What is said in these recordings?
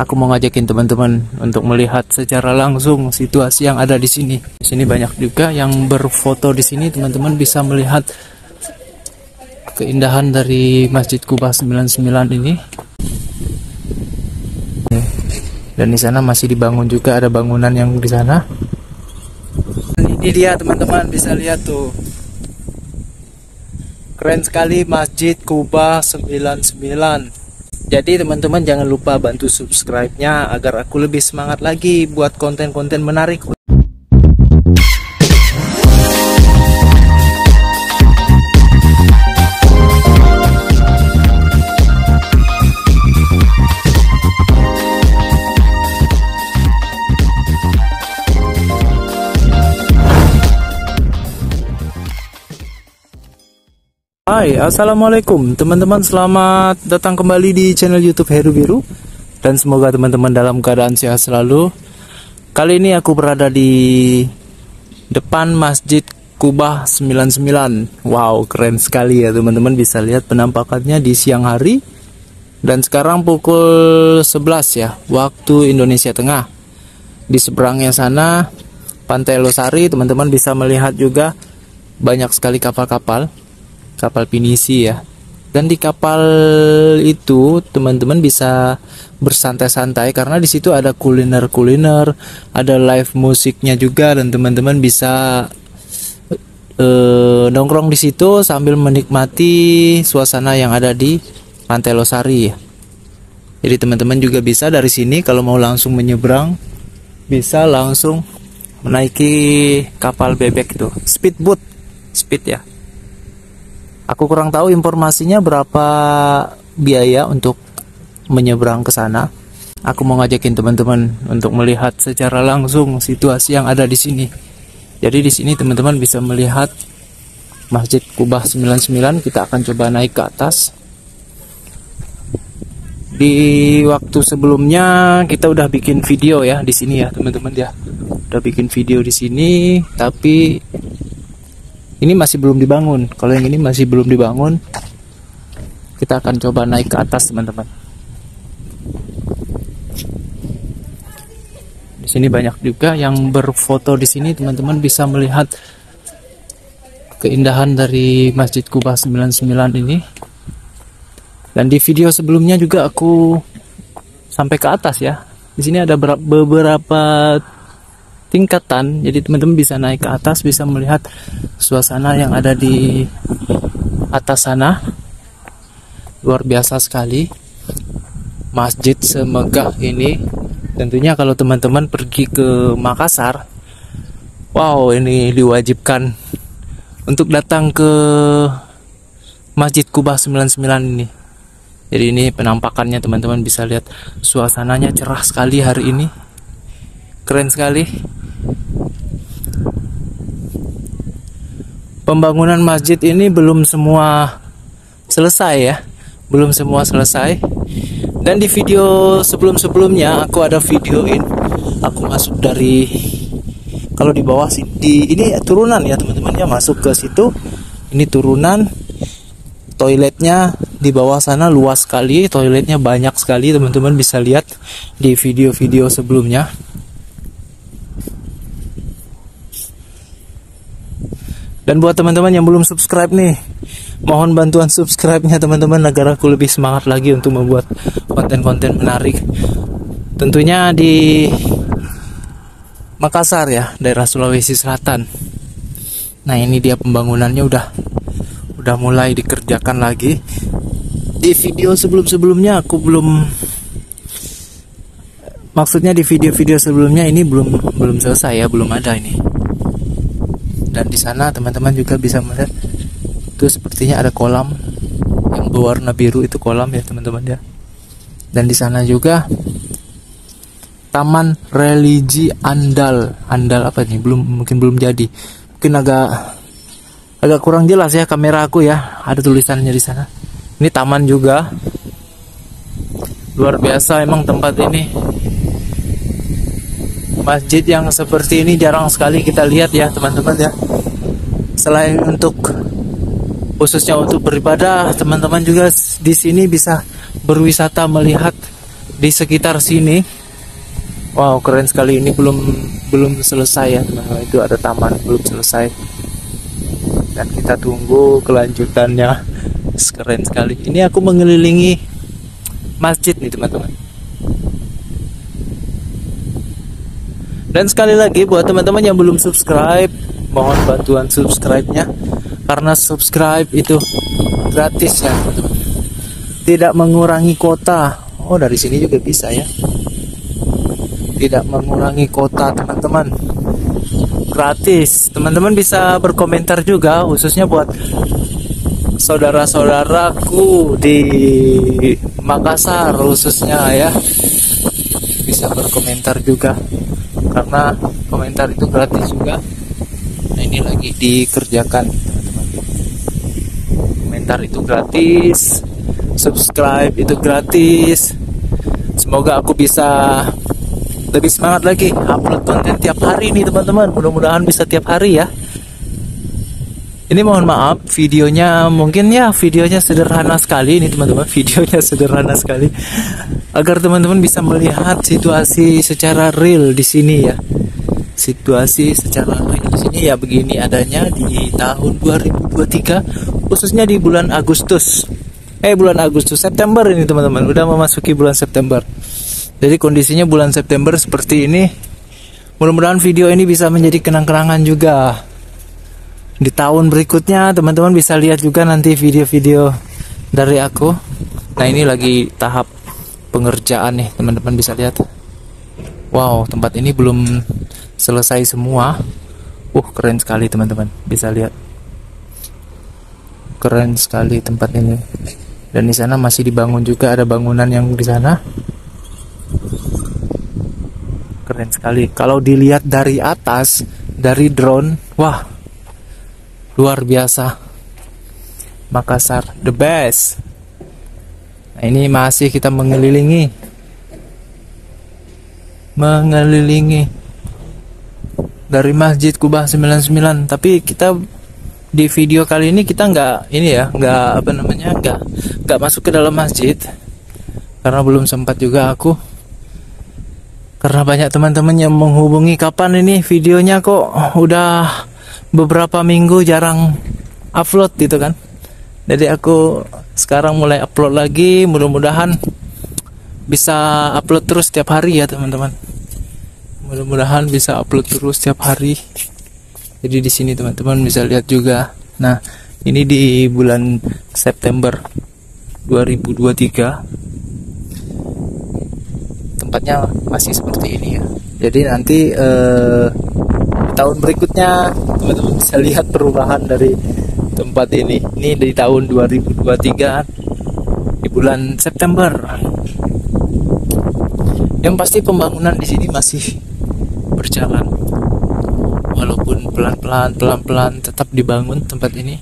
Aku mau ngajakin teman-teman untuk melihat secara langsung situasi yang ada di sini. Di sini banyak juga yang berfoto di sini, teman-teman bisa melihat keindahan dari Masjid Kubah 99 ini. Dan di sana masih dibangun juga, ada bangunan yang di sana. Ini dia teman-teman, bisa lihat tuh. Keren sekali Masjid Kubah 99. Jadi teman-teman jangan lupa bantu subscribe-nya agar aku lebih semangat lagi buat konten-konten menarik. Hai, assalamualaikum teman-teman, selamat datang kembali di channel YouTube Heru Biru, dan semoga teman-teman dalam keadaan sehat selalu. Kali ini aku berada di depan Masjid Kubah 99. Wow, keren sekali ya teman-teman, bisa lihat penampakannya di siang hari. Dan sekarang pukul 11 ya, waktu Indonesia Tengah. Di seberangnya sana Pantai Losari, teman-teman bisa melihat juga banyak sekali kapal-kapal pinisi ya. Dan di kapal itu teman-teman bisa bersantai-santai karena di situ ada kuliner, ada live musiknya juga, dan teman-teman bisa nongkrong di situ sambil menikmati suasana yang ada di Pantai Losari ya. Jadi teman-teman juga bisa dari sini kalau mau langsung menyeberang, bisa langsung menaiki kapal bebek itu, speedboat, speed ya. Aku kurang tahu informasinya berapa biaya untuk menyeberang ke sana. Aku mau ngajakin teman-teman untuk melihat secara langsung situasi yang ada di sini. Jadi di sini teman-teman bisa melihat Masjid Kubah 99. Kita akan coba naik ke atas. Di waktu sebelumnya kita udah bikin video ya di sini ya teman-teman ya. Udah bikin video di sini, tapi ini masih belum dibangun. Kalau yang ini masih belum dibangun, kita akan coba naik ke atas teman-teman. Di sini banyak juga yang berfoto di sini, teman-teman bisa melihat keindahan dari Masjid Kubah 99 ini. Dan di video sebelumnya juga aku sampai ke atas ya. Di sini ada beberapa tingkatan, jadi teman-teman bisa naik ke atas, bisa melihat suasana yang ada di atas sana. Luar biasa sekali masjid semegah ini. Tentunya kalau teman-teman pergi ke Makassar, wow, ini diwajibkan untuk datang ke Masjid Kubah 99 ini. Jadi ini penampakannya, teman-teman bisa lihat suasananya cerah sekali hari ini, keren sekali. Pembangunan masjid ini belum semua selesai ya, belum semua selesai. Dan di video sebelum-sebelumnya aku ada videoin, aku masuk dari, kalau di bawah sih, ini turunan ya teman-teman ya, masuk ke situ. Ini turunan, toiletnya di bawah sana luas sekali, toiletnya banyak sekali, teman-teman bisa lihat di video-video sebelumnya. Dan buat teman-teman yang belum subscribe nih, mohon bantuan subscribe-nya teman-teman agar aku lebih semangat lagi untuk membuat konten-konten menarik. Tentunya di Makassar ya, daerah Sulawesi Selatan. Nah, ini dia pembangunannya udah mulai dikerjakan lagi. Di video sebelum-sebelumnya aku belum, maksudnya di video-video sebelumnya ini belum selesai ya, belum ada ini. Dan di sana teman-teman juga bisa melihat itu sepertinya ada kolam yang berwarna biru, itu kolam ya teman-teman ya. Dan di sana juga Taman Religi Andal apa nih, mungkin belum jadi, mungkin agak kurang jelas ya kamera aku ya, ada tulisannya di sana. Ini taman juga, luar biasa emang tempat ini. Masjid yang seperti ini jarang sekali kita lihat ya teman-teman ya. Selain untuk khususnya untuk beribadah, teman-teman juga di sini bisa berwisata melihat di sekitar sini. Wow, keren sekali. Ini belum selesai ya teman-teman. Itu ada taman belum selesai. Dan kita tunggu kelanjutannya. Keren sekali. Ini aku mengelilingi masjid nih teman-teman. Dan sekali lagi buat teman-teman yang belum subscribe, mohon bantuan subscribe-nya. Karena subscribe itu gratis ya teman-teman. Tidak mengurangi kuota. Oh, dari sini juga bisa ya. Tidak mengurangi kuota teman-teman, gratis. Teman-teman bisa berkomentar juga, khususnya buat saudara-saudaraku di Makassar khususnya ya, bisa berkomentar juga karena komentar itu gratis juga. Nah, ini lagi dikerjakan teman-teman. Komentar itu gratis, subscribe itu gratis. Semoga aku bisa lebih semangat lagi upload konten tiap hari nih teman-teman. Mudah-mudahan bisa tiap hari ya. Ini mohon maaf videonya mungkin ya, videonya sederhana sekali ini teman-teman. Videonya sederhana sekali agar teman-teman bisa melihat situasi secara real di sini ya. Situasi secara real di sini ya, begini adanya di tahun 2023, khususnya di bulan Agustus. September ini teman-teman. Udah memasuki bulan September. Jadi kondisinya bulan September seperti ini. Mudah-mudahan video ini bisa menjadi kenang-kenangan juga. Di tahun berikutnya teman-teman bisa lihat juga nanti video-video dari aku. Nah, ini lagi tahap pengerjaan nih teman-teman, bisa lihat. Wow, tempat ini belum selesai semua. Keren sekali teman-teman, bisa lihat. Keren sekali tempat ini. Dan di sana masih dibangun juga, ada bangunan yang di sana. Keren sekali. Kalau dilihat dari atas, dari drone, wah, luar biasa. Makassar the best. Nah, ini masih kita mengelilingi dari Masjid Kubah 99. Tapi kita di video kali ini kita nggak masuk ke dalam masjid karena belum sempat juga aku. Karena banyak teman-teman yang menghubungi, kapan ini videonya, kok udah beberapa minggu jarang upload gitu kan. Jadi aku sekarang mulai upload lagi. Mudah-mudahan bisa upload terus setiap hari ya teman-teman. Mudah-mudahan bisa upload terus setiap hari. Jadi di sini teman-teman bisa lihat juga. Nah, ini di bulan September 2023. Tempatnya masih seperti ini ya. Jadi nanti tahun berikutnya teman-teman bisa lihat perubahan dari tempat ini. Ini di tahun 2023 di bulan September. Yang pasti pembangunan di sini masih berjalan. Walaupun pelan-pelan tetap dibangun tempat ini.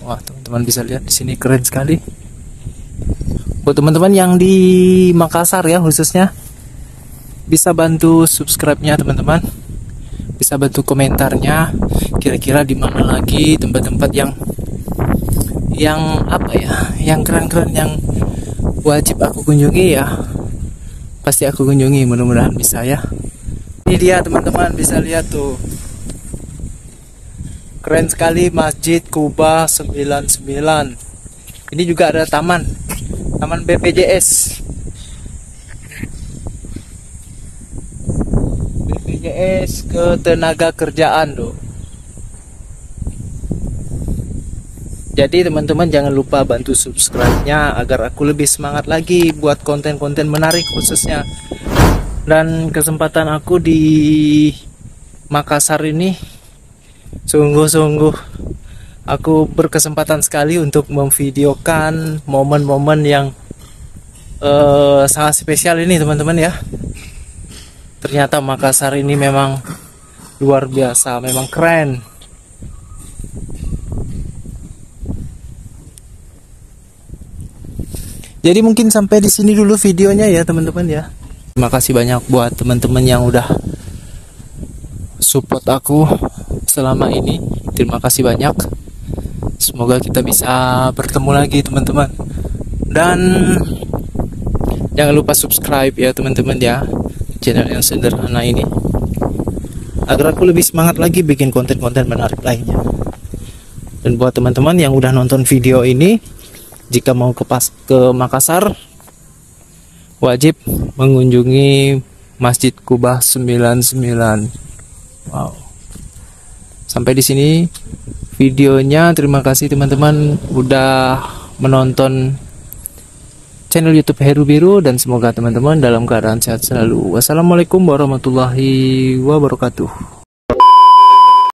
Wah, teman-teman bisa lihat di sini keren sekali. Buat teman-teman yang di Makassar ya khususnya, bisa bantu subscribe-nya teman-teman, bisa bantu komentarnya. Kira-kira di mana lagi tempat-tempat yang apa ya, yang keren-keren, yang wajib aku kunjungi ya. Pasti aku kunjungi, mudah-mudahan bisa ya. Ini dia teman-teman, bisa lihat tuh. Keren sekali Masjid Kubah 99. Ini juga ada taman BPJS. BPJS ketenaga kerjaan tuh. Jadi teman-teman jangan lupa bantu subscribe-nya agar aku lebih semangat lagi buat konten-konten menarik khususnya. Dan kesempatan aku di Makassar ini sungguh-sungguh aku berkesempatan sekali untuk memvideokan momen-momen yang sangat spesial ini teman-teman ya. Ternyata Makassar ini memang luar biasa, memang keren. Jadi mungkin sampai di sini dulu videonya ya teman-teman ya. Terima kasih banyak buat teman-teman yang udah support aku selama ini. Terima kasih banyak. Semoga kita bisa bertemu lagi teman-teman. Dan Jangan lupa subscribe ya teman-teman ya, channel yang sederhana ini, agar aku lebih semangat lagi bikin konten-konten menarik lainnya. Dan buat teman-teman yang udah nonton video ini, jika mau ke Makassar, wajib mengunjungi Masjid Kubah 99. Wow. Sampai di sini videonya. Terima kasih teman-teman udah menonton channel YouTube Heru Biru, dan semoga teman-teman dalam keadaan sehat selalu. Wassalamualaikum warahmatullahi wabarakatuh.